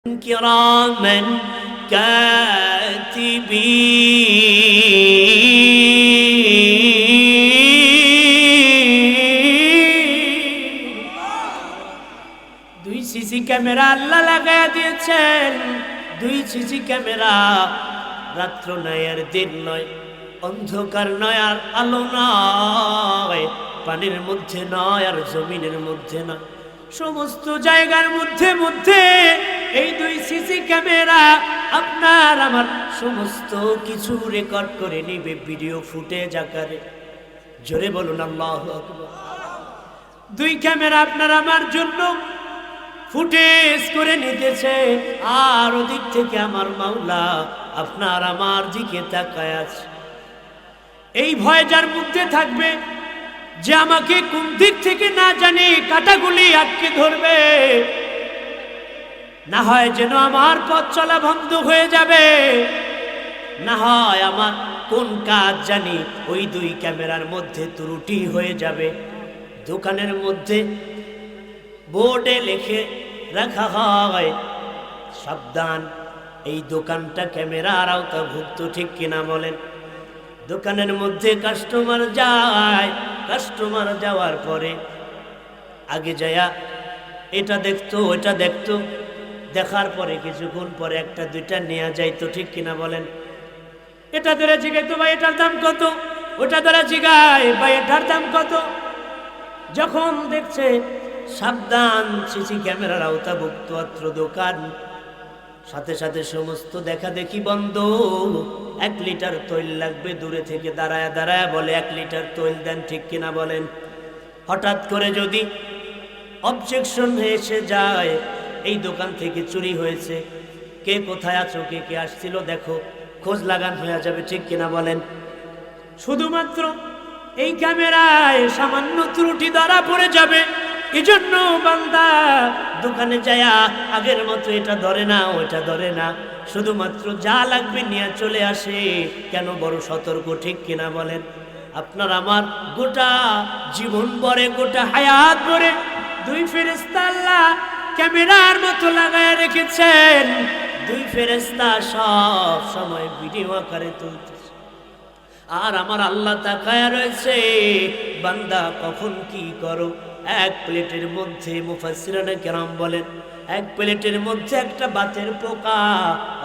كراما كاتبين দুই CC camera আল্লাহ লাগায়া দিয়েছেন। দুই সিসি ক্যামেরা, রাত্র নয় আর দিন নয়, অন্ধকার নয় আর আলো নয়, পানির মধ্যে নয় আর জমিনের মধ্যে নয়, সমস্ত জায়গার মধ্যে মধ্যে এই দুই সিসি ক্যামেরা আপনার আমার সমস্ত কিছু রেকর্ড করে নিবে ভিডিও ফুটেজ আকারে। জোরে বলুন আল্লাহু আকবার। দুই ক্যামেরা আপনার আমার জন্য ফুটেজ করে নিতেছে, আর ওদিক থেকে আমার মাওলা আপনার আমার দিকে তাকায় আছে। এই ভয় যার মধ্যে থাকবে যে আমাকে কোন দিক থেকে না জানি কাঁটাগুলি আটকে ধরবে, না হয় যেন আমার পথ চলা বন্ধ হয়ে যাবে, না হয় আমার কোন কাজ জানি ওই দুই ক্যামেরার মধ্যে ত্রুটি হয়ে যাবে। দোকানের মধ্যে বোর্ডে লিখে রাখা হয়, সাবধান, এই দোকানটা ক্যামেরার আওতাভুক্ত, ঠিক কিনা বলেন? দোকানের মধ্যে কাস্টমার যায়, কাস্টমার যাওয়ার পরে আগে যায়া এটা দেখতো ওটা দেখতো, দেখার পরে কিছুক্ষণ পরে একটা দুইটা নেওয়া যাইতো, ঠিক কিনা বলেন? এটা ধরে জিগাইতো ভাই এটার দাম কত, ওটা ধরে জিগায় ভাই এটার দাম কত। যখন দেখছে সাবধান সিসি ক্যামেরার আওতাভুক্ত অত্র দোকান, সাথে সাথে সমস্ত দেখা দেখি বন্ধ। 1 লিটার তৈল লাগবে, দূরে থেকে দাঁড়ায় দাঁড়ায় বলে 1 লিটার তৈল দেন, ঠিক কিনা বলেন? হঠাৎ করে যদি অবজেকশন এসে যায় এই দোকান থেকে চুরি হয়েছে, কে কোথায় আছো, কে কে আসছিল দেখো, খোঁজ লাগান হয়ে যাবে, ঠিক কিনা বলেন? শুধুমাত্র এই ক্যামেরায় সামান্য ত্রুটি ধরা পড়ে যাবে, এজন্য বান্দা দোকানে যায়া আগের মতো এটা ধরে না ওটা ধরে না, শুধুমাত্র যা লাগবে নিয়ে চলে আসে। কেন? বড় সতর্ক, ঠিক কিনা বলেন? আপনার আমার গোটা জীবন ভরে, গোটা হায়াত ভরে দুই ফেরেশতা আল্লাহ ক্যামেরার মতো লাগায় রেখেছেন। দুই ফেরেশতা সব সময় ভিডিও আকারে তুলতেছে, আর আমার আল্লাহ তাকায়া রয়েছে, বান্দা কখন কি করো। এক প্লেটের মধ্যে মুফাসসিরানে কেরাম বলেন, এক প্লেটের মধ্যে একটা বাতের পোকা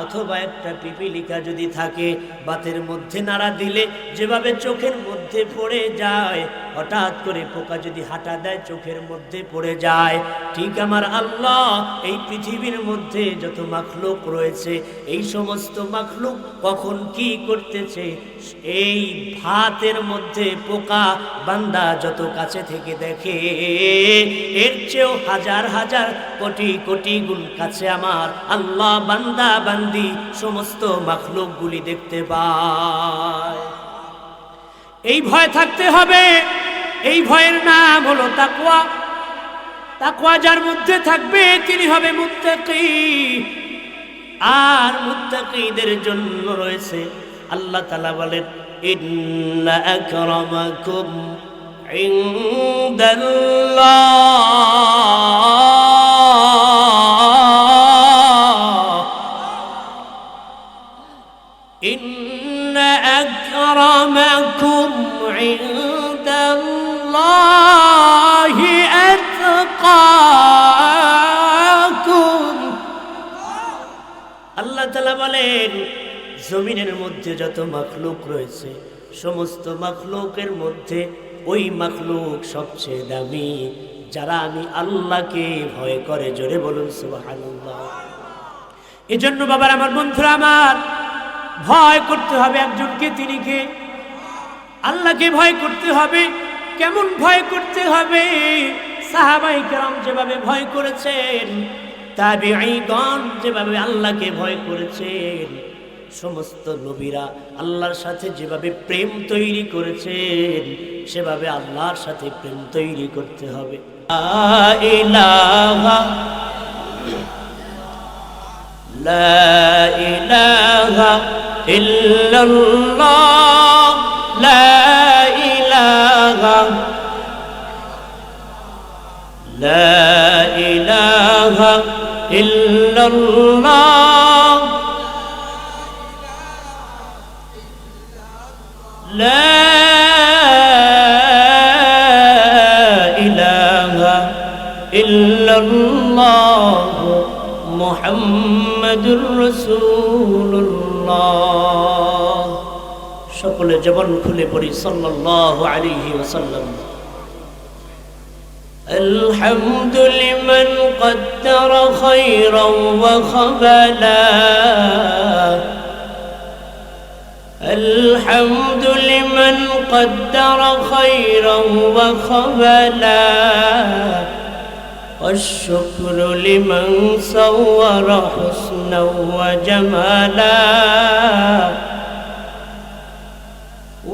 অথবা একটা পিপিলিকা যদি থাকে, বাতের মধ্যে নাড়া দিলে যেভাবে চোখের মধ্যে পড়ে যায়, হঠাৎ করে পোকা যদি হাঁটা দেয় চোখের মধ্যে পড়ে যায়, ঠিক আমার আল্লাহ এই পৃথিবীর মধ্যে যত মাখলুক রয়েছে এই সমস্ত মাখলুক কখন কি করতেছে, এই ভাতের মধ্যে পোকা বান্দা যত কাছে থেকে দেখে এর চেয়েও হাজার হাজার কোটি কোটি গুণ কাছে আমার আল্লাহ বান্দা বান্দি সমস্ত মাখলুক গুলি দেখতে পায়। এই ভয় থাকতে হবে। এই ভয়ের নাম হলো তাকওয়া। তাকওয়া যার মধ্যে থাকবে তিনি হবে মুত্তাকি। আর মুত্তাকিদের জন্য রয়েছে, আল্লাহ তাআলা বলেন, ইন্না আকরামাকুম ইনদাল্লাহ, ইন্না আকরামাকুম ইনদাল্লাহি আতকাকুম। আল্লাহ তাআলা বলেন, জমিনের মধ্যে যত মাখলুক রয়েছে সমস্ত মাখলুকের মধ্যে ওই মাখলুক সবচেয়ে দামি যারা আমি আল্লাহকে ভয় করে। জোরে বলুন সুবহানাল্লাহ। এজন্য বাবার আমার, বন্ধুরা আমার, ভয় করতে হবে একজনকে, তিনি কে? আল্লাহকে ভয় করতে হবে। কেমন ভয় করতে হবে? সাহাবায়ে কেরাম যেভাবে ভয় করেছেন, তাবিঈগণ যেভাবে আল্লাহকে ভয় করেছেন, সমস্ত নবীরা আল্লাহর সাথে যেভাবে প্রেম তৈরি করেছেন সেভাবে আল্লাহর সাথে প্রেম তৈরি করতে হবে। লা ইলাহা ইল্লাল্লাহ, লা ইলাহা لا إله ইল্লাল্লাহ লা ইলাহা ইল্লাল্লাহ মুহাম্মাদুর রাসূলুল্লাহ। সকলে জবান খুলে পড়ি সাল্লাল্লাহু আলাইহি ওয়াসাল্লাম। الحمد لمن قدر خيرا وخبلا الحمد لمن قدر خيرا وخبلا والشكر لمن صور حسنا وجمالا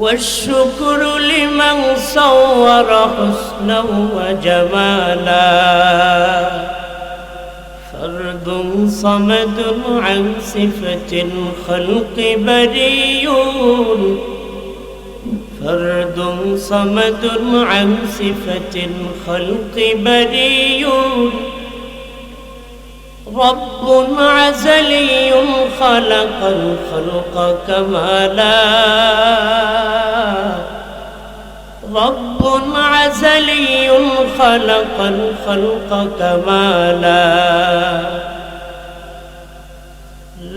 والشكر لمن صور حسنا وجمالا فرد صمد عن صفة الخلق بريء فرد صمد عن صفة الخلق بريء رب عزلي خلق الخلق كمالا رب عزلي خلق الخلق كمالا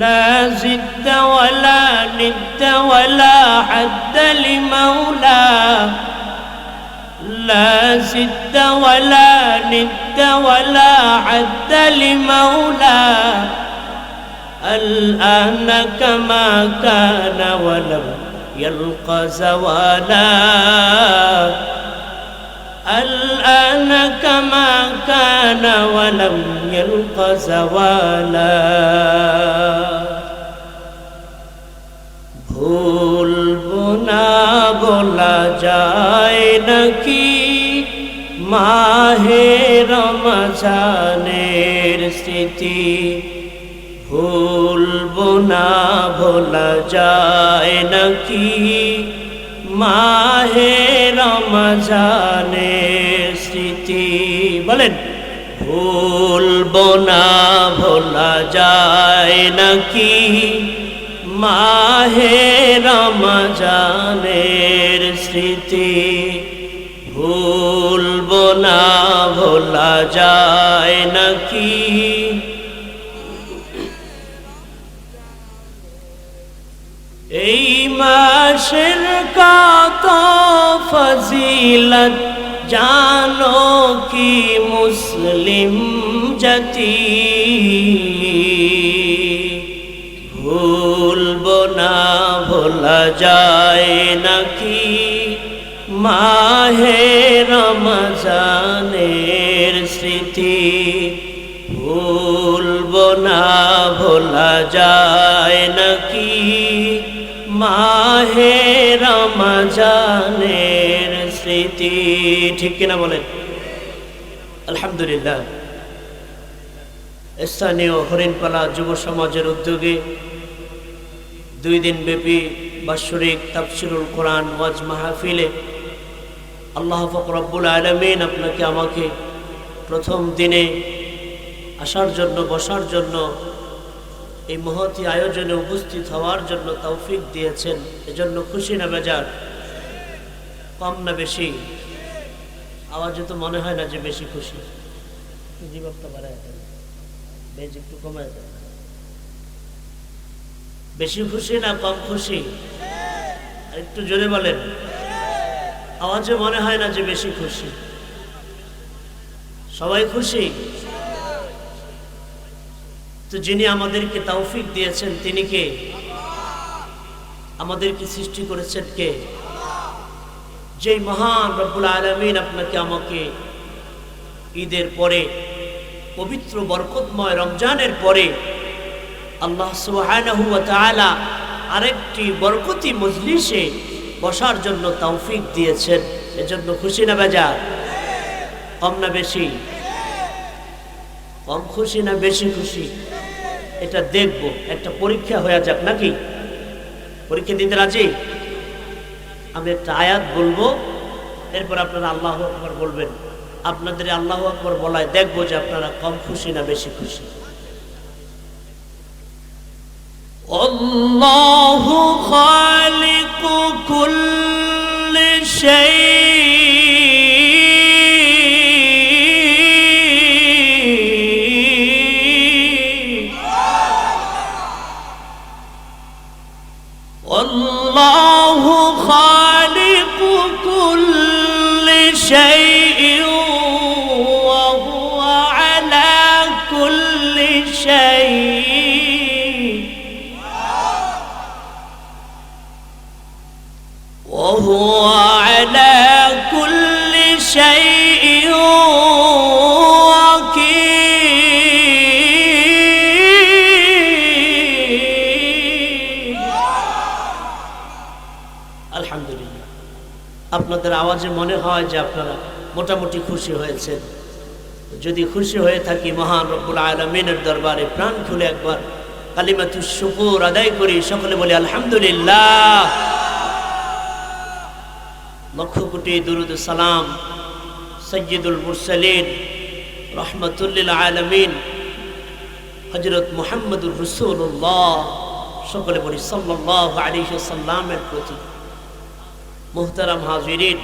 لا زد ولا ند ولا حد لمولاه لا زد ولا ند ولا عد لمولاه الآن كما كان ولم يلق زوالا الآن كما كان ولم يلق زوالا ভুলবো না বলা যায় নাকি মাহে রমজানের স্মৃতি ভুলবো না ভোলা যায় নাকি মাহে রমজানের স্মৃতি বলেন ভুলবো না ভোলা যায় নাকি মাহে রমজানের স্মৃতি ভুলবো না ভোলা যায় নাকি এই মাসের কত ফজিলত জানো কি মুসলিম জাতি ভুলবো না ভোলা যায় নাকি মাহে রমজানের স্মৃতি ভুলবো না ভোলা যায় নাকি মাহে রমজানের স্মৃতি ঠিক কিনা বলেন আলহামদুলিল্লাহ স্থানীয় হরিণপালা যুব সমাজের উদ্যোগে 2 দিন ব্যাপী বাৎসরিক তাফসীরুল কোরআন ওয়াজ মাহফিলে আল্লাহ পাক রব্বুল আলামিন আপনাকে আমাকে প্রথম দিনে আসার জন্য বসার জন্য এই মহতী আয়োজনে উপস্থিত হওয়ার জন্য তৌফিক দিয়েছেন এজন্য খুশি না বেজার কম না বেশি আওয়াজে তো মনে হয় না যে বেশি খুশি জীবনটা বাড়ায় দেন বেশ একটু কমায় দেন বেশি খুশি না কম খুশি আর একটু জোরে বলেন আওয়াজে মনে হয় না যে বেশি খুশি সবাই খুশি তো যিনি আমাদেরকে তৌফিক দিয়েছেন তিনি কে আমাদেরকে সৃষ্টি করেছেন কে যেই মহান রব্বুল আলামিন আপনাকে আমাকে ঈদের পরে পবিত্র বরকতময় রমজানের পরে আল্লাহ সুবহানাহু ওয়া তাআলা আরেকটি বরকতি মজলিসে বসার জন্য তৌফিক দিয়েছেন এজন্য খুশি না বেজার কম না বেশি কম খুশি না বেশি খুশি এটা দেখব একটা পরীক্ষা হয়ে যাক নাকি পরীক্ষা দিতে রাজি আমি একটা আয়াত বলবো এরপর আপনারা আল্লাহু আকবার বলবেন আপনাদের আল্লাহু আকবার বলায় দেখব যে আপনারা কম খুশি না বেশি খুশি আল্লাহু খালিকু কুল্লি শাই والله خالق كل شيء وهو على كل شيء وهو على كل شيء আলহামদুলিল্লাহ। আপনাদের আওয়াজে মনে হয় যে আপনারা মোটামুটি খুশি হয়েছেন। যদি খুশি হয়ে থাকি, মহান রব্বুল আলামিনের দরবারে প্রাণ খুলে একবার কালিমাতুশ শুকর আদায় করি। সকলে বলি আলহামদুলিল্লাহ। লক্ষ কোটি দুরুদ সালাম সাইয়্যিদুল মুরসালিন রাহমাতুল লিল আলামিন হযরত মুহাম্মদুর রাসূলুল্লাহ, সকলে বলি সাল্লাল্লাহু আলাইহি ওয়াসাল্লামের প্রতি। মুহতারাম হাজিরিন,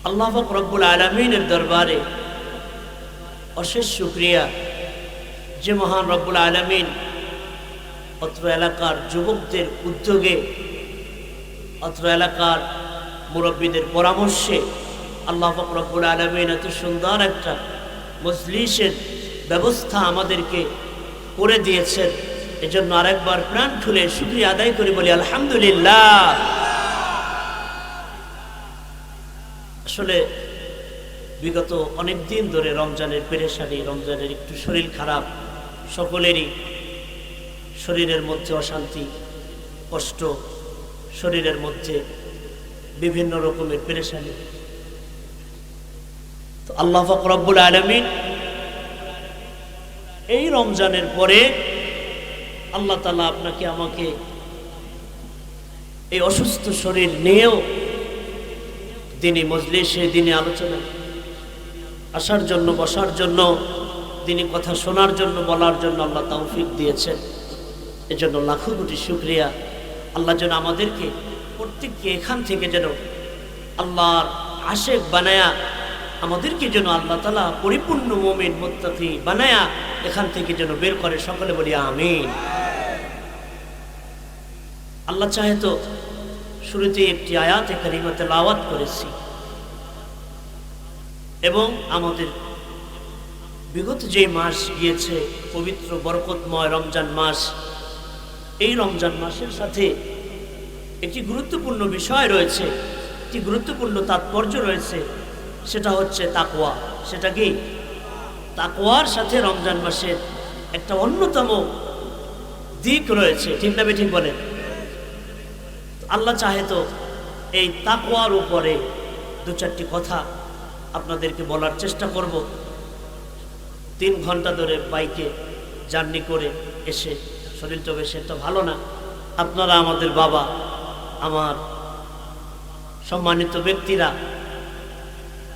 আল্লাহ পাক রব্বুল আলামিনের দরবারে অশেষ শুকরিয়া যে মহান রব্বুল আলামিন অত্র এলাকার যুবকদের উদ্যোগে, অত্র এলাকার মুরব্বীদের পরামর্শে আল্লাহ পাক রব্বুল আলামিন এত সুন্দর একটা মজলিসের ব্যবস্থা আমাদেরকে করে দিয়েছেন। এজন্য আরেকবার প্রাণ খুলে শুকরিয়া আদায় করে বলি আলহামদুলিল্লাহ। আসলে বিগত অনেক দিন ধরে রমজানের পেরেশানি, রমজানের একটু শরীর খারাপ, সকলেরই শরীরের মধ্যে অশান্তি, কষ্ট, শরীরের মধ্যে বিভিন্ন রকমের পেরেশানি। তো আল্লাহ পাক রব্বুল আলামিন এই রমজানের পরে আল্লাহ তাআলা আপনাকে আমাকে এই অসুস্থ শরীর নিয়েও দিনী মজলিসে, দিনী আলোচনা আসার জন্য, বসার জন্য, দিনী কথা শোনার জন্য, বলার জন্য আল্লাহ তৌফিক দিয়েছেন। এজন্য লাখো কোটি শুকরিয়া। আল্লাহ যেন আমাদেরকে প্রত্যেককে এখান থেকে যেন আল্লাহর আশেক বানায়া, আমাদেরকে যেন আল্লাহ তাআলা পরিপূর্ণ মুমিন মুত্তাকি বানায়া এখান থেকে যেন বের করে। সকলে বলি আমিন। আল্লাহ চাহে তো শুরুতে একটি আয়াতে কারিমা তেলাওয়াত করেছি, এবং আমাদের বিগত যে মাস গিয়েছে পবিত্র বরকতময় রমজান মাস, এই রমজান মাসের সাথে একটি গুরুত্বপূর্ণ বিষয় রয়েছে, একটি গুরুত্বপূর্ণ তাৎপর্য রয়েছে, সেটা হচ্ছে তাকওয়া। সেটা কি? তাকওয়ার সাথে রমজান মাসের একটা অন্যতম দিক রয়েছে, ঠিক না ঠিক বলেন? আল্লাহ চাহে তো এই তাকওয়ার উপরে দু চারটি কথা আপনাদেরকে বলার চেষ্টা করব। 3 ঘন্টা ধরে বাইকে জার্নি করে এসে শরীরটা বেশ একটা ভালো না। আপনারা আমাদের বাবা, আমার সম্মানিত ব্যক্তিরা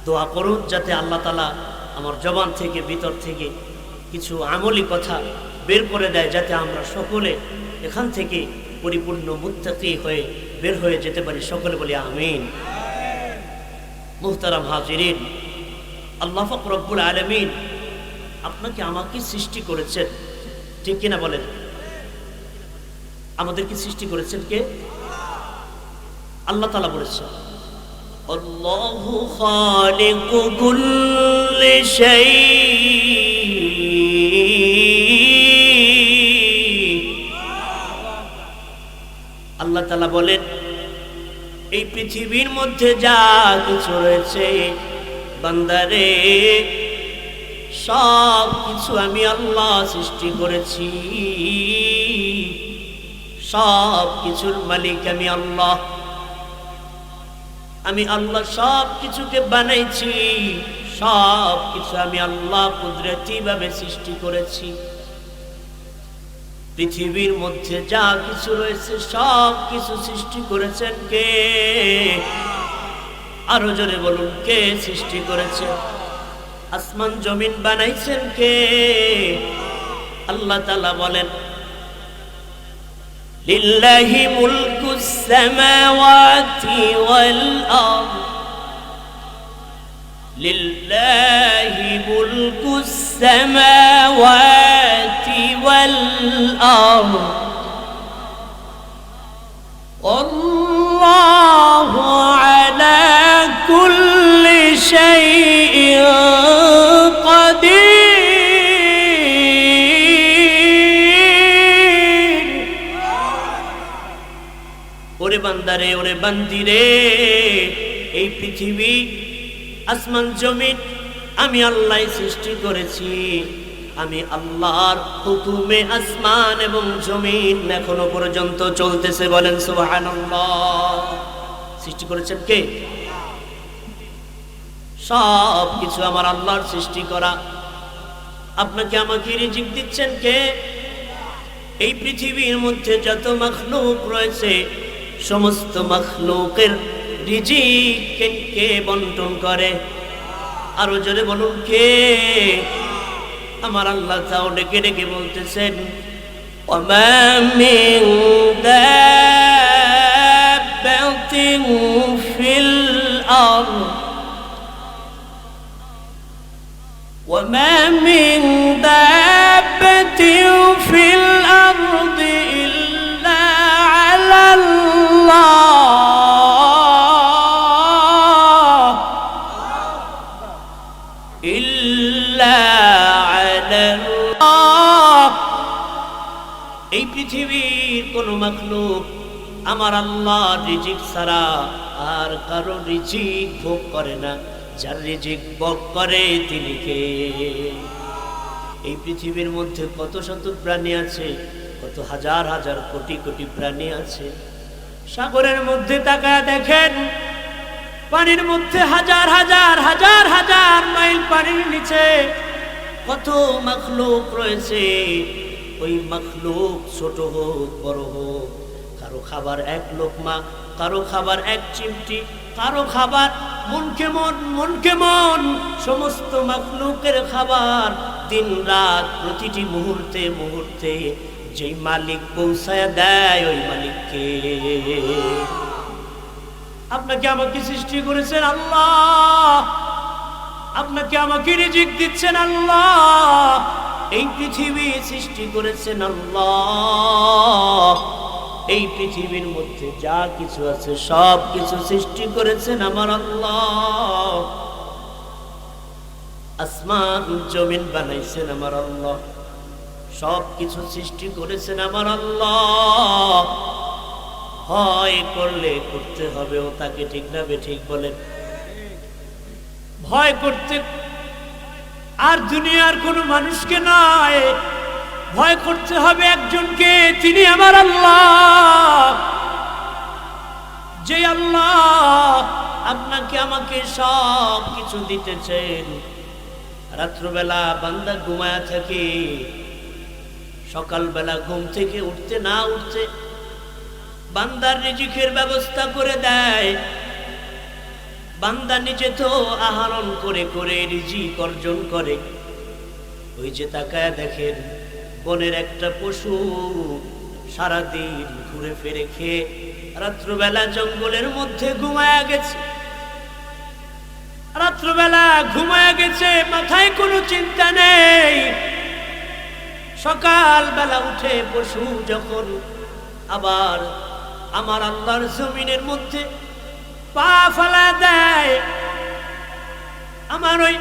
দোয়া করুন যাতে আল্লাহ তাআলা আমার জবান থেকে, ভিতর থেকে কিছু আমলি কথা বের করে দেয়, যাতে আমরা সকলে এখান থেকে পরিপূর্ণ মুত্তাকি হয়ে বের হয়ে যেতে পারি। সকলে বলি আমিন। মুহতারাম হাজিরিন, আল্লাহ পাক রব্বুল আলামিন আপনাকে আমাকে সৃষ্টি করেছেন, ঠিক কিনা বলেন? আমাদেরকে সৃষ্টি করেছেন কে? আল্লাহ তাআলা বলেছেন আল্লাহু খালিকু কুল্লি শাই, আল্লাহ তাআলা বলেন এই পৃথিবীর মধ্যে যা কিছু রয়েছে বান্দারে, সব কিছু আমি আল্লাহ সৃষ্টি করেছি, সব কিছুর মালিক আমি আল্লাহ। আমি আল্লাহ সব কিছুকে বানাইছি, সব কিছু আমি আল্লাহ কুদরতি ভাবে সৃষ্টি করেছি। পৃথিবীর মধ্যে যা কিছু রয়েছে সব কিছু সৃষ্টি করেছেন কে? আরো জোরে বলুন, কে সৃষ্টি করেছে? আসমান জমিন বানাইছেন কে? আল্লাহ তাআলা বলেন লিল্লাহি মুলকুস সামাওয়াতি ওয়াল আরদ লিল্লাহি মুলকুস সামাওয়াতি ওয়াল আরদ আল্লাহু আলা কুল্লি শাইইন কাদির। ওরে বান্দারে, ওরে বান্দিরে, এই পৃথিবী আসমান জমিন আমি আল্লাহ সৃষ্টি করেছি। আমি আল্লাহর হুকুমে আসমান এবং জমিন এখনো পর্যন্ত চলতেছে। বলেন সুবহানাল্লাহ। সৃষ্টি করেছেন কে? সব কিছু আমার আল্লাহর সৃষ্টি করা। আপনাকে আমাকে রিজিক দিচ্ছেন কে? এই পৃথিবীর মধ্যে যত মাখলুক রয়েছে সমস্ত মাখলুকের রিজিক কে বন্টন করে? আরো জোরে বলুন কে? আমার আল্লাহ তাও ডেকে ডেকে বলতেছেন, ওয়ামা মিন দাব্বাতিন ফিল আরদ ওয়ামা মিন দাব্বাতিন ফিল আরদ ইল্লা আলাল্লাহ এই পৃথিবীর কোন মাখলুক আমার আল্লাহ রিজিক ছাড়া আর কারো রিজিক ভোগ করে না। যার রিজিক ভোগ করে তিনি কে? এই পৃথিবীর মধ্যে কত শত প্রাণী আছে, কত হাজার হাজার কোটি কোটি প্রাণী আছে। সাগরের মধ্যে তাকায় দেখেন, পানির মধ্যে হাজার হাজার হাজার হাজার মাইল পানির নিচে কত মাখলুক রয়েছে। ওই মাখলুক ছোট হোক বড় হোক, কারো খাবার এক লোকমা, কারো খাবার এক চিমটি, কারো খাবার মন কেমন মন কেমন। সমস্ত মাখলুকের খাবার দিন রাত প্রতিটি মুহূর্তে মুহূর্তে যেই মালিক পৌঁছায় দেয় ওই মালিককে। আপনাকে আমাকে সৃষ্টি করেছেন আল্লাহ, আপনাকে আমাকে রিজিক দিচ্ছেন আল্লাহ, এই পৃথিবী সৃষ্টি করেছেন আল্লাহ। এই পৃথিবীর মধ্যে যা কিছু আছে সব কিছু সৃষ্টি করেছেন আমার আল্লাহ। আসমান জমিন বানাইছেন আমার আল্লাহ, সব কিছু সৃষ্টি করেছেন আমার আল্লাহ। ভয় করলে করতে হবে ও তাকে, ঠিক না ঠিক বলেন? ভয় করতে আর দুনিয়ার কোনো মানুষকে নয়, ভয় করতে হবে একজনকে, তিনি আমার আল্লাহ। যে আল্লাহ আপনাকে আমাকে সব কিছু দিতেছেন। রাত্রবেলা বান্দা ঘুমায়া থাকে, সকালবেলা ঘুম থেকে উঠতে না উঠতে বান্দার রিজিকের ব্যবস্থা করে দেয়। বান্দা নিজে তো আহরণ করে করে রিজিক অর্জন করে। ওই যে তাকায় দেখেন, বনের একটা পশু সারাদিন ঘুরে ফিরে খেয়ে রাত্রবেলা জঙ্গলের মধ্যে ঘুমায়া গেছে। রাত্রবেলা ঘুমায়া গেছে, মাথায় কোনো চিন্তা নেই। সকালবেলা উঠে পশু যখন আবার আমার আল্লাহর জমিনের মধ্যে পা ফেলা দেয়, আমার ওই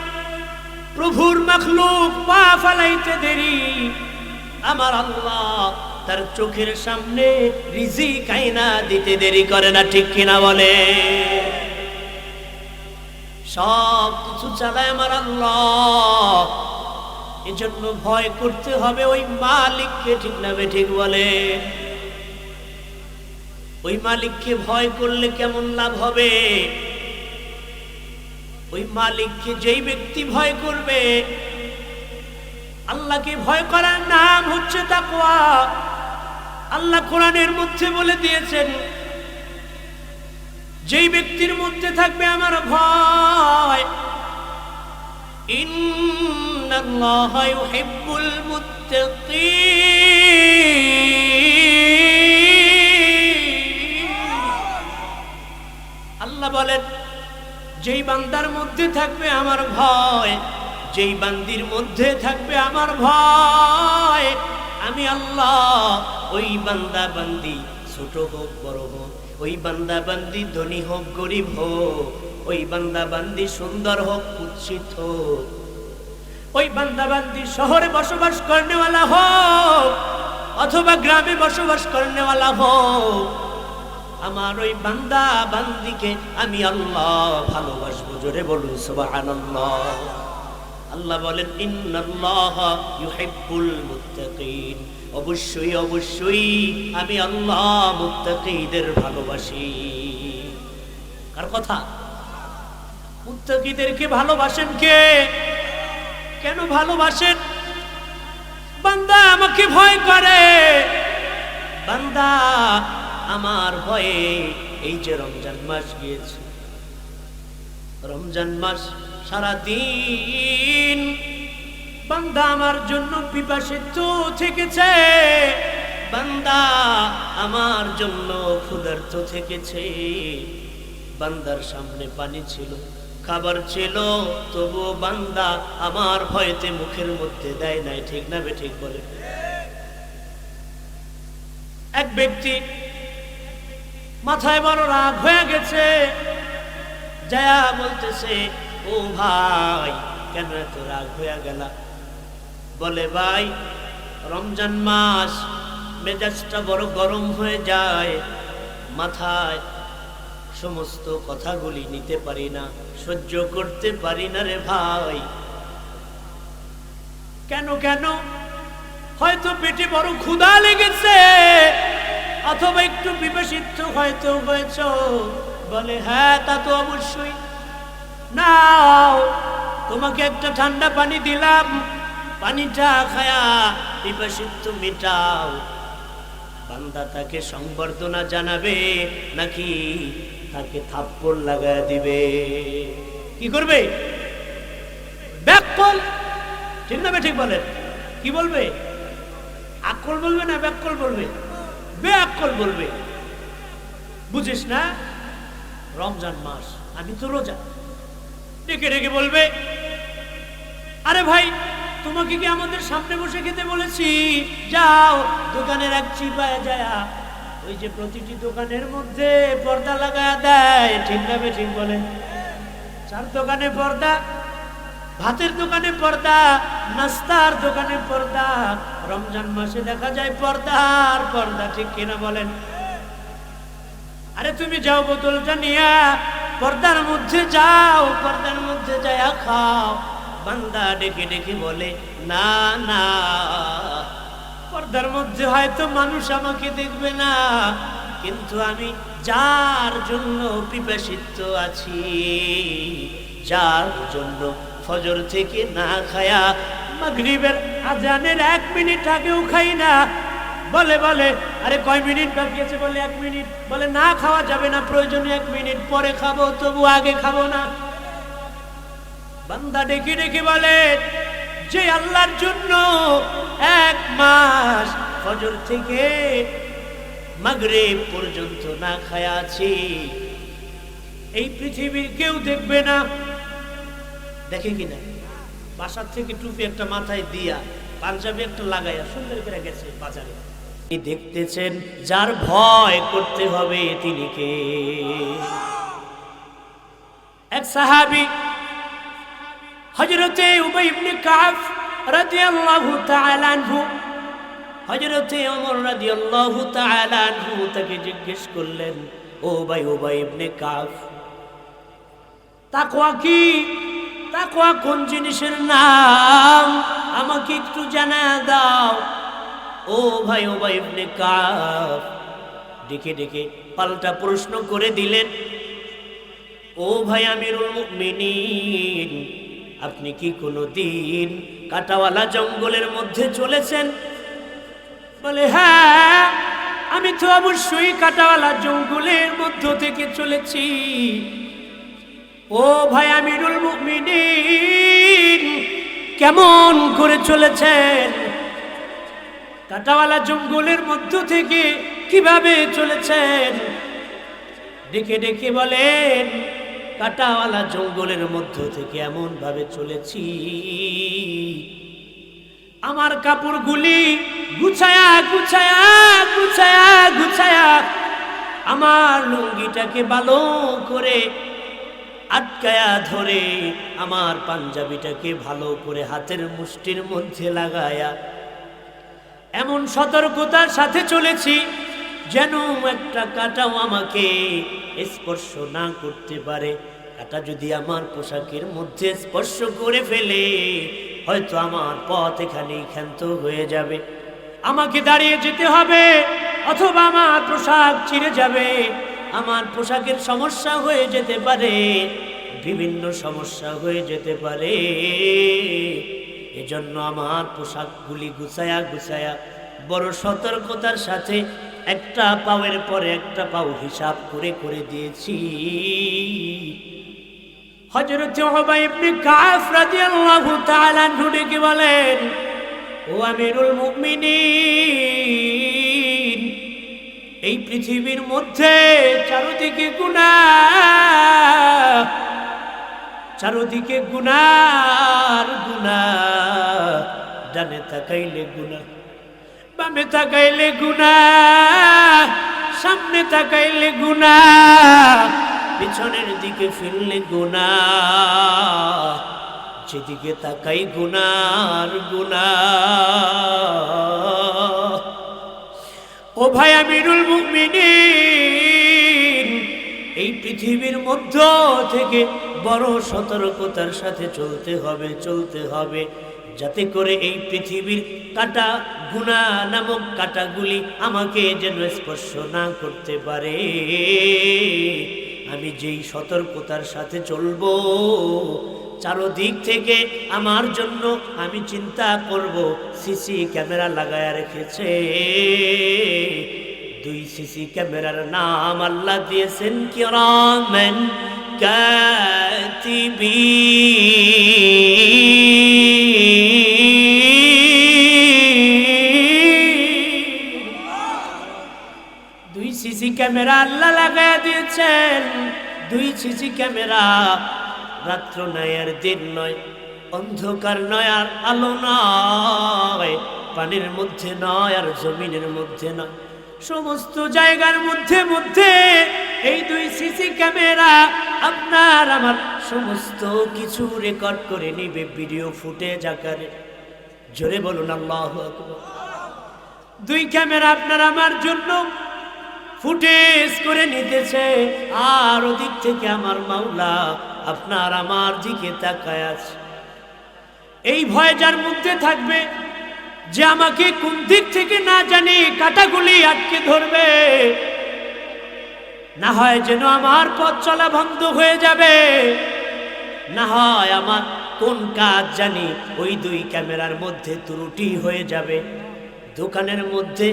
প্রভুর মাখলুক পা ফেলাইতে দেরি, আমার আল্লাহ তার চোখের সামনে রিজিক আইনা দিতে দেরি করে না, ঠিক কিনা বলে? সব কিছু চালায় আমার আল্লাহ। এজন্য ভয় করতে হবে ওই মালিককে, ঠিক না ঠিক বলে? ওই মালিককে ভয় করলে কেমন লাভ হবে? ওই মালিককে যেই ব্যক্তি ভয় করবে, আল্লাহকে ভয় করার নাম হচ্ছে তাকওয়া। আল্লাহ কোরআনের মধ্যে বলে দিয়েছেন, যেই ব্যক্তির মধ্যে থাকবে আমার ভয়, ইন্নাল্লাহা ইউহিব্বুল মুত্তাকিন, যেই বান্দার মধ্যে থাকবে আমার ভয়, যেই বান্দির মধ্যে থাকবে আমার ভয়, আমি আল্লাহ ওই বান্দা বান্দি ছোট হোক বড় হোক, ওই বান্দা বান্দি ধনী হোক গরিব হোক, ওই বান্দা বান্দি সুন্দর হোক কুৎসিত হোক, ওই বান্দা বান্দি শহরে বসবাস করনেওয়ালা হোক অথবা গ্রামে বসবাস করনেওয়ালা হোক, আমার ওই বান্দা বান্দিকে আমি আল্লাহ ভালোবাসবো। জোরে বলুন সুবহানাল্লাহ। আল্লাহ বলেন ইন্নাল্লাহা ইউহিব্বুল মুত্তাকিন, অবশ্যই অবশ্যই আমি আল্লাহ মুত্তাকিদের ভালোবাসি। কার কথা? মুত্তাকিদেরকে ভালোবাসেন কে? কেন ভালোবাসেন? বান্দা আমাকে ভয় করে, বান্দা আমার ভয়ে এই যে রমজান মাস গিয়েছে, রমজান মাস সারা দিন বান্দা আমার জন্য পিপাসিত থেকেছে, বান্দা আমার জন্য ক্ষুধার্ত থেকেছে, বান্দার সামনে পানি ছিল, খাবার ছিল, তবুও বান্দা আমার ভয়েতে মুখের মধ্যে দেয় নাই। ঠিক না বেঠিক বলে? এক ব্যক্তি মাথায় বড় রাগ হয়ে গেছে, যায়া বলতেছে, ও ভাই কেন এত রাগ হয়ে গেল? বলে ভাই রমজান মাস মেজাজটা বড় গরম হয়ে যায়, মাথায় সমস্ত কথাগুলি নিতে পারি না, সহ্য করতে পারি না রে ভাই। কেন কেন? হয়তো পেটে বড় ক্ষুধা লেগেছে অথবা একটু বিবেচিত হয়তো হয়েছ। বলে হ্যাঁ তা তো অবশ্যই, নাও তোমাকে একটা ঠান্ডা পানি দিলাম, পানিটা খায়া বিবেচিত মিটাও। বান্দা তাকে সংবর্ধনা জানাবে নাকি তাকে থাপ্পড় লাগায় দিবে? কি করবে? ব্যাককল। ঠিক না ঠিক বলেন? কি বলবে? আকল বলবে না ব্যাককল বলবে? ব্যাককল বলবে। বুঝিস না রমজান মাস, আমি তো রোজা। ডেকে ডেকে বলবে, আরে ভাই তোমাকে কি আমাদের সামনে বসে খেতে বলেছি? যাও দোকানের এক চিপায় যায়া, ওই যে প্রতিটি দোকানের মধ্যে পর্দা লাগায় দেয়, ঠিক না ঠিক বলে? চার দোকানে পর্দা, ভাতের দোকানে পর্দা, নাস্তার দোকানে পর্দা, রমজান মাসে দেখা যায় পর্দার পর্দা। ঠিক কিনা বলেন? আরে তুমি যাও বোতলটা নিয়া পর্দার মধ্যে যাও, পর্দার মধ্যে যায়া খাও। বান্দা ডেকে ডেকে বলে, না না, পর্দার মধ্যে হয়তো মানুষ আমাকে দেখবে না, কিন্তু আমি যার জন্য পিপাসিত আছি, যার জন্য ফজর থেকে না খায়া মাগরিবের আজানের 1 মিনিট আগেও খাই না। বলে বলে আরে কয় মিনিট বাকি আছে? বলে 1 মিনিট। বলে না খাওয়া যাবে না, প্রয়োজনে 1 মিনিট পরে খাবো, তবু আগে খাবো না। বান্দা ডেকে ডেকে বলে, যে আল্লাহর জন্য 1 মাস ফজর থেকে মাগরিব পর্যন্ত না খায়া আছি, এই পৃথিবীর কেউ দেখবে না। দেখে কিনা? বাসার থেকে টুপি একটা মাথায় দিয়া, পাঞ্জাবি একটা লাগাইয়া সুন্দর করে গেছে বাজারে। দেখতেছেন যার ভয় করতে হবে তিনি কে? এক সাহাবী হযরতে উবাই ইবনে কাব রাদিয়াল্লাহু তাআলা আনহু, হযরতে ওমর রাদিয়াল্লাহু তাআলা আনহু তাকে জিজ্ঞেস করলেন, ও ভাই উবাই ইবনে কাব, তাকওয়া কি? তাকওয়া কোন জিনিসের নাম? আমাকে একটু জানা দাও। ও ভাই উবাই ইবনে কাব ডেকে ডেকে পাল্টা প্রশ্ন করে দিলেন, ও ভাই আমিরুল মুমিনিন, আপনি কি কোনোদিন কাঁটাওয়ালা জঙ্গলের মধ্যে চলেছেন? বলে হ্যাঁ, আমি তো অবশ্যই কাঁটাওয়ালা জঙ্গলের মধ্য থেকে চলেছি। ও ভাই আমিরুল মুমিনিন, কেমন করে চলেছেন? কাঁটাওয়ালা জঙ্গলের মধ্য থেকে কিভাবে চলেছেন? ডেকে ডেকে বলেন, কাঁটাওয়ালা জঙ্গলের মধ্য থেকে এমন ভাবে চলেছি, আমার কাপড়গুলি গুছায়া গুছায়া গুছায়া গুছায়া আমার লুঙ্গিটাকে ভালো করে আটকায়া ধরে আমার পাঞ্জাবিটাকে ভালো করে হাতের মুষ্টির মধ্যে লাগায়া এমন সতর্কতার সাথে চলেছি যেন একটা কাঁটাও আমাকে স্পর্শ না করতে পারে। কাঁটা যদি আমার পোশাকের মধ্যে স্পর্শ করে ফেলে হয়তো আমার পথ এখানেই ক্ষান্ত হয়ে যাবে, আমাকে দাঁড়িয়ে যেতে হবে, অথবা আমার পোশাক ছিঁড়ে যাবে, আমার পোশাকের সমস্যা হয়ে যেতে পারে, বিভিন্ন সমস্যা হয়ে যেতে পারে। এজন্য আমার পোশাকগুলি গুছায়া গুছায়া বড় সতর্কতার সাথে একটা পাওয়ের পরে একটা পাও হিসাব করে করে দিয়েছি। হযরত উবাই ইবনে কাব রাদিয়াল্লাহু তাআলা ডেকে বলেন, ও আমিরুল মুমিনিন, এই পৃথিবীর মধ্যে চারদিকে গুনাহ, চারদিকে গুনার গুনাহ, ডানে তাকাইলে গুনাহ, বামে তাকাইলে গুনাহ, সামনে তাকাইলে গুনাহ, পিছনের দিকে ফিরলে গুনাহ, যেদিকে তাকাই গুনার গুনাহ। ও ভাই আমিরুল মুমিনিন, এই পৃথিবীর মধ্য থেকে বড় সতর্কতার সাথে চলতে হবে, চলতে হবে, যাতে করে এই পৃথিবীর কাঁটা গুনাহ নামক কাঁটাগুলি আমাকে যেন স্পর্শ না করতে পারে। আমি যেই সতর্কতার সাথে চলবো, চারদিক থেকে আমার জন্য আমি চিন্তা করব, সিসি ক্যামেরা লাগায়া রেখেছে। 2 সিসি ক্যামেরার নাম আল্লাহ দিয়েছেন কিরামান কাতিবিন। 2 সিসি ক্যামেরা আল্লাহ লাগায়া দিয়েছেন। 2 সিসি ক্যামেরা রাত্র নয় আর দিন নয়, অন্ধকার নয় আর আলো নয়, পানির মধ্যে নয় আর জমিনের মধ্যে নয়, সমস্ত জায়গার মধ্যে মধ্যে এই 2 সিসি ক্যামেরা আপনার আমার সমস্ত কিছু রেকর্ড করে নিবে ভিডিও ফুটেজ আকারে। জোরে বলুন আল্লাহু আকবার। 2 ক্যামেরা আপনার আমার জন্য ফুটেজ করে নিতেছে, আর ওদিক থেকে আমার মাওলা আপনার আমার দিকে তাকায় আছে। এই ভয় যার মধ্যে থাকবে যে আমাকে কোন দিক থেকে না জানি কাঁটাগুলি আটকে ধরবে, না হয় যেন আমার পথ চলা বন্ধ হয়ে যাবে, না হয় আমার কোন কাজ জানি ওই 2 ক্যামেরার মধ্যে ত্রুটি হয়ে যাবে। দোকানের মধ্যে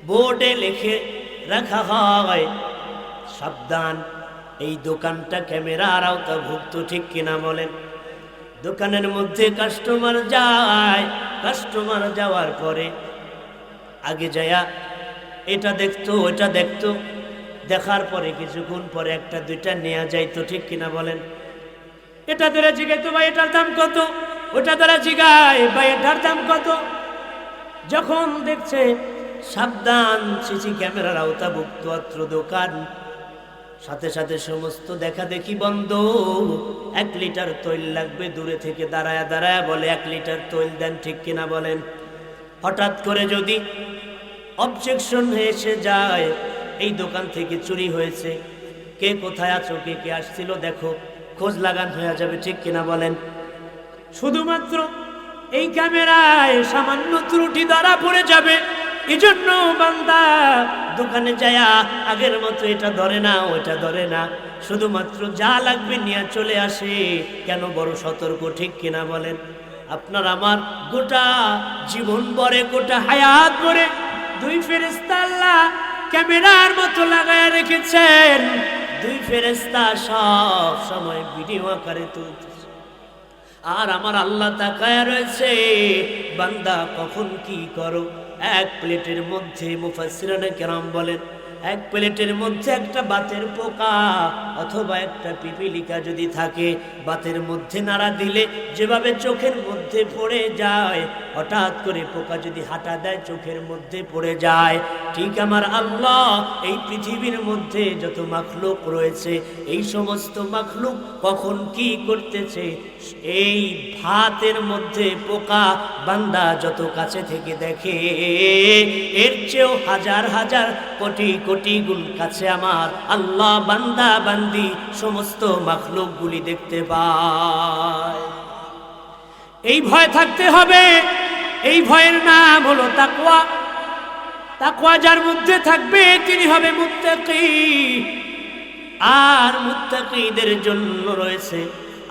বোর্ডে লিখে রাখা হয়, সাবধান, এই দোকানটা ক্যামেরার আওতাভুক্ত, ঠিক কিনা বলেন? দোকানের মধ্যে কাস্টমার যায়, কাস্টমার যাওয়ার পরে আগে যায়া এটা দেখতো ওটা দেখতো, দেখার পরে কিছুক্ষণ পরে একটা দুইটা নেওয়া যাইতো, ঠিক কিনা বলেন? এটা ধরে জিগাইতো, ভাই এটার দাম কত, ওটা ধরে জিগায়, ভাই এটার দাম কত। যখন দেখছে সাবধান, সিসি ক্যামেরার আওতাভুক্ত অত্র দোকান, সাথে সাথে সমস্ত দেখা দেখি বন্ধ। 1 লিটার তৈল লাগবে, দূরে থেকে দাঁড়ায়া দাঁড়ায়া বলে 1 লিটার তৈল দেন, ঠিক কিনা বলেন? হঠাৎ করে যদি অবজেকশন এসে যায়, এই দোকান থেকে চুরি হয়েছে, কে কোথায় আছো, কে কে আসছিল দেখো, খোঁজ লাগান হয়ে যাবে, ঠিক কিনা বলেন? শুধুমাত্র এই ক্যামেরায় সামান্য ত্রুটি ধরা পড়ে যাবে, এজন্য বান্দা দোকানে যায়া আগের মতো এটা ধরে না ওটা ধরে না, শুধুমাত্র যা লাগবে নিয়ে চলে আসে। কেন? বড় সতর্ক, ঠিক কিনা বলেন? আপনার আমার গোটা জীবন ভরে, গোটা হায়াত ভরে 2 ফেরেশতা আল্লাহ ক্যামেরার মতো লাগায় রেখেছেন। 2 ফেরেশতা সব সময় ভিডিও আকারে তুলতেছে, আর আমার আল্লাহ তাকায় রয়েছে, বান্দা কখন কি করো। 1 প্লেটের মধ্যে মুফাসসিরানে কেরাম বলেন এক প্লেটের মধ্যে একটা বাতের পোকা অথবা একটা পিপিলিকা যদি থাকে, বাতের মধ্যে নাড়া দিলে যেভাবে চোখের মধ্যে পড়ে যায়, হঠাৎ করে পোকা যদি হাঁটা দেয় চোখের মধ্যে পড়ে যায়, ঠিক আমার আল্লাহ এই পৃথিবীর মধ্যে যত মাখলুক রয়েছে এই সমস্ত মাখলুক কখন কি করতেছে, এই ভাতের মধ্যে পোকা বান্দা যত কাছে থেকে দেখে এর চেয়েও হাজার হাজার কোটি কোটি গুণ কাছে আমার আল্লাহ বান্দা বান্দি সমস্ত মাখলুকগুলি দেখতে পায়। এই ভয় থাকতে হবে। এই ভয়ের নাম হলো তাকওয়া। তাকওয়া যার মধ্যে থাকবে তিনি হবে মুত্তাকি। আর মুত্তাকিদের জন্য রয়েছে,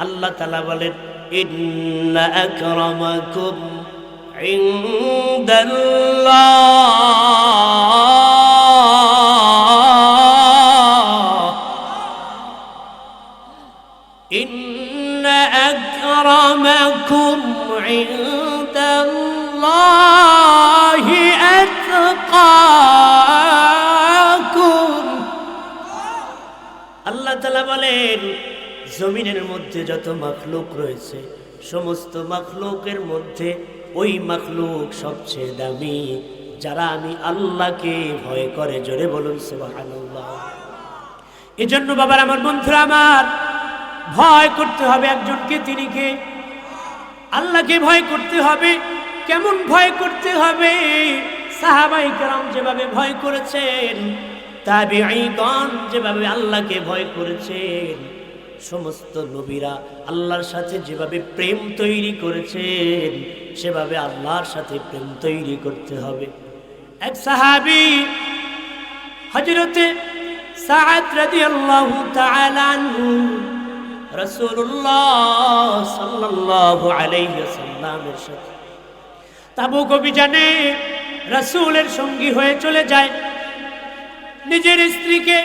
আল্লাহ তাআলা বলেন, ইন্না আকরামাকুম ইনদাল্লাহ, ইন্না আকরামাকুম ইনদাল্লাহি আতকাকুম। আল্লাহ তাআলা বলেন, জমিনের মধ্যে যত মাখলুক রয়েছে সমস্ত মাখলুকের মধ্যে ওই মাখলুক সবচেয়ে দামি যারা আমি আল্লাহকে ভয় করে। জোরে বলুন সুবহানাল্লাহ। এজন্য বাবার আমার, বন্ধুরা আমার, ভয় করতে হবে একজনকে, তিনি কে? আল্লাহকে ভয় করতে হবে। কেমন ভয় করতে হবে? সাহাবায়ে কেরাম যেভাবে ভয় করেছেন, তাবিঈগণ যেভাবে আল্লাহকে ভয় করেছেন, সমস্ত নবীরা আল্লাহর সাথে যেভাবে প্রেম তৈরি করেছেন সেভাবে আল্লাহর সাথে প্রেম তৈরি করতে হবে। এক সাহাবী হযরতে সাআদ রাদিয়াল্লাহু তাআলা আনহু রাসূলুল্লাহ সাল্লাল্লাহু আলাইহি ওয়াসাল্লামের সাথে তাবুক অভিযানে রাসূলের সঙ্গী হয়ে চলে যায়। নিজের স্ত্রীকে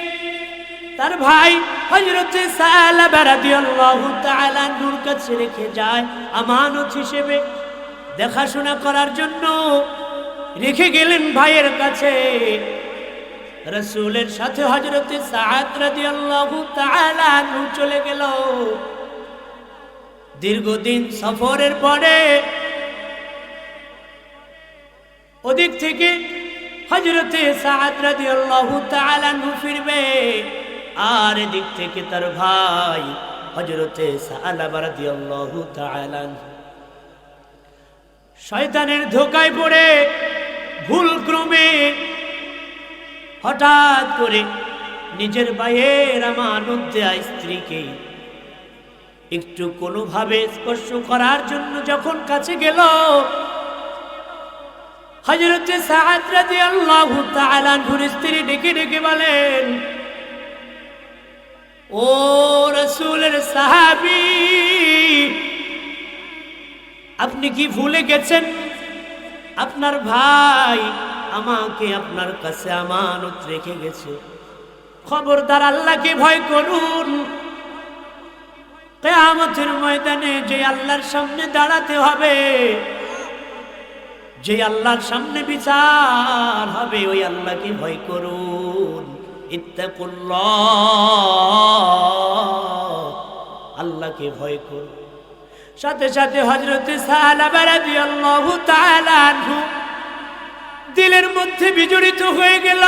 তার ভাই হযরতে সালাবা রাদিয়াল্লাহু তাআলা আনহুর কাছে রেখে যায় আমানত হিসেবে, দেখাশোনা করার জন্য রেখে গেলেন ভাইয়ের কাছে। রাসূলের সাথে হযরতে সাআদ রাদিয়াল্লাহু তাআলা আনহু চলে গেল। দীর্ঘদিন সফরের পরে ওদিক থেকে হযরতে সাআদ রাদিয়াল্লাহু তাআলা আনহু ফিরবে, আর এদিক থেকে তার ভাই হযরতে সালাবা রাদিয়াল্লাহু তাআলা শয়তানের ধোঁকায় পড়ে ভুলক্রমে হঠাৎ করে নিজের ভাইয়ের আমানত দেয়া স্ত্রীকে একটু কোনোভাবে স্পর্শ করার জন্য যখন কাছে গেল, হযরতে সাআদ রাদিয়াল্লাহু তাআলা আনহুর স্ত্রী ডেকে ডেকে বলেন, ও রাসূলের সাহাবী, আপনি কি ভুলে গেছেন আপনার ভাই আমাকে আপনার কাছে আমানত রেখে গেছে? খবরদার আল্লাহকে ভয় করুন। কিয়ামতের ময়দানে যে আল্লাহর সামনে দাঁড়াতে হবে, যে আল্লাহর সামনে বিচার হবে, ওই আল্লাহকে ভয় করুন। ইত্তাকুল্লাহ, আল্লাহকে ভয় করুন। সাথে সাথে হযরতে সালাবা রাদিয়াল্লাহু তাআলা আনহু দিলের মধ্যে বিজড়িত হয়ে গেল।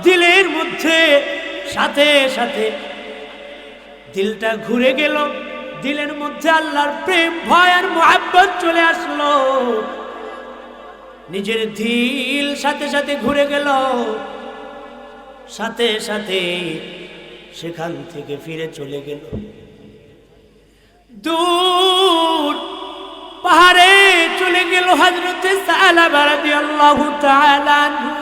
দিলের মধ্যে সাথে সাথে দিলটা ঘুরে গেল। দিলের মধ্যে আল্লাহর প্রেম, ভয় আর মুহাব্বত চলে আসলো। নিজের দিল সাথে সাথে ঘুরে গেল। সাথে সাথে সেখান থেকে ফিরে চলে গেল দূর পাহাড়ে চলে গেল হযরতে সালাবা রাদিয়াল্লাহু তাআলা আনহু।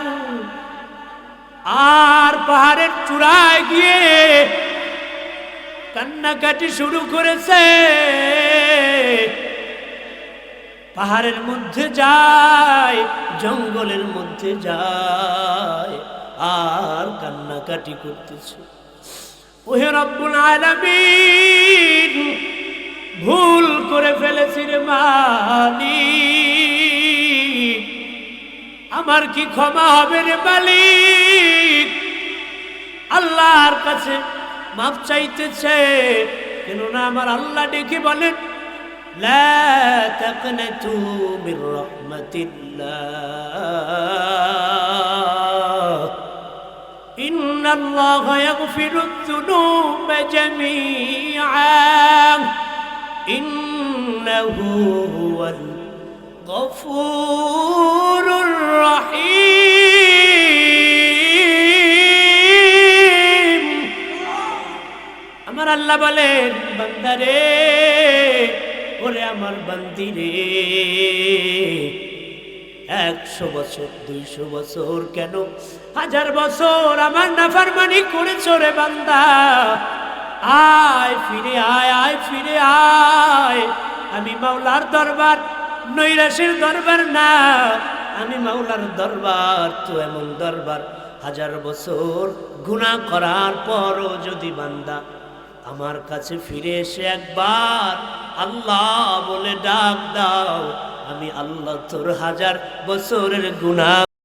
আর পাহাড়ের চূড়ায় গিয়ে কান্নাকাটি শুরু করেছে। পাহাড়ের মধ্যে যায়, জঙ্গলের মধ্যে যায়, আর কান্নাকাটি করতেছে। ওহে রব্বুল আলামিন, ভুল করে ফেলেছি রে মালিক, আমার কি ক্ষমা হবে রে মালিক? আল্লাহর কাছে মাপ চাইতেছে, কেননা আমার আল্লাহ ডেকে বলেন লা তাকনাতু মির রাহমাতিল্লাহ ইন্নাল্লাহা ইয়াগফিরুয যুনুবা জামিআ ইন্নাহু হুয়াল গফুরুর রহিম। আমার আল্লাহ বলেন বান্দারে, ওরে আমার বান্দি রে, 100 বছর 200 বছর কেন 1000 বছর আমার নাফরমানি করেছো রে বান্দা, আয় ফিরে আয়, আয় ফিরে আয়। আমি মাওলার দরবার নৈরাশের দরবার না, আমি মাওলার দরবার তো এমন দরবার 1000 বছর গুনাহ করার পরও যদি বান্দা আমার কাছে ফিরে এসে একবার আল্লাহ বলে ডাক দাও, আমি আল্লাহ তোর 1000 বছরের গুনাহ